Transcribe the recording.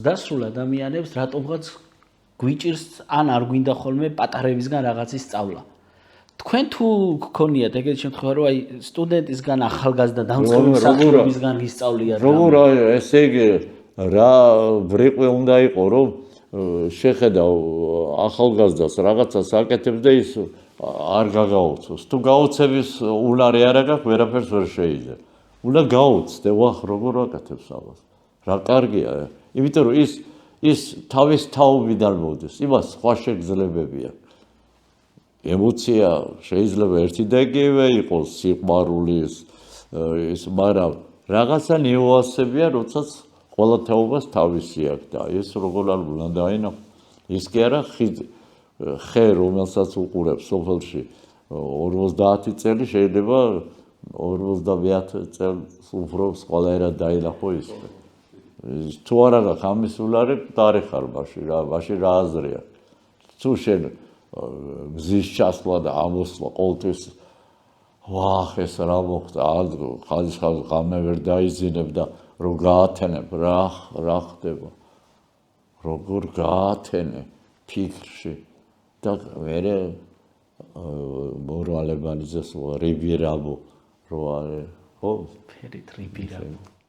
დასრულ ადამიანებს რატომღაც გვიჭირს ან არ გვინდა ხოლმე პატარებისგან რაღაცის სწავლა. თქვენ თუ გქონიათ ეგეთი შემთხვევა, რომ აი სტუდენტისგან ახალგაზრდა დამწყები მსახიობისგან გისწავლიათ. როგორ ესე იგი რა ბრიყვი უნდა იყო, რომ შეხედავ ახალგაზრდას რაღაცას აკეთებს და ის არ გაგაოცოს. თუ გაოცების უნარი არ აქვს, ვერაფერს ვერ შეიძლება. უნდა გაოცდე, ვახ, როგორ აკეთებს ამას. რა კარგია, იმიტომ რომ ის თავის თაობიდან მოდის, იმას სხვა შეგრძნებები აქვს. ემოცია შეიძლება ერთი და იგივე იყოს, სიყვარულის ის, მაგრამ რაღაცა ნიუანსებია, როდესაც ყველა თაობას თავისი აქვს და ეს როგორ არ უნდა დაინახო. ის კი არა ხე, რომელსაც უყურებს სოფელში 50 წელი, შეიძლება 50 წელს უფრო სხვანაირად დაინახო ის. თუ არ აქვს ამის უნარი, დარიხარ მაშინ რა აზრი აქვს. თუ შენ მზის ჩასვლა და ამოსვლა ყოველთვის ვახ ეს რა მოხდა, ხალხი ღამე ვერ დაიზინებ და რომ გაათენებ, რა ხდება. როგორ გაათენე ფიქრში და მერე მორალებანიძეს რიბირაბო რო არის, ხო? ფერით რიბირაბო.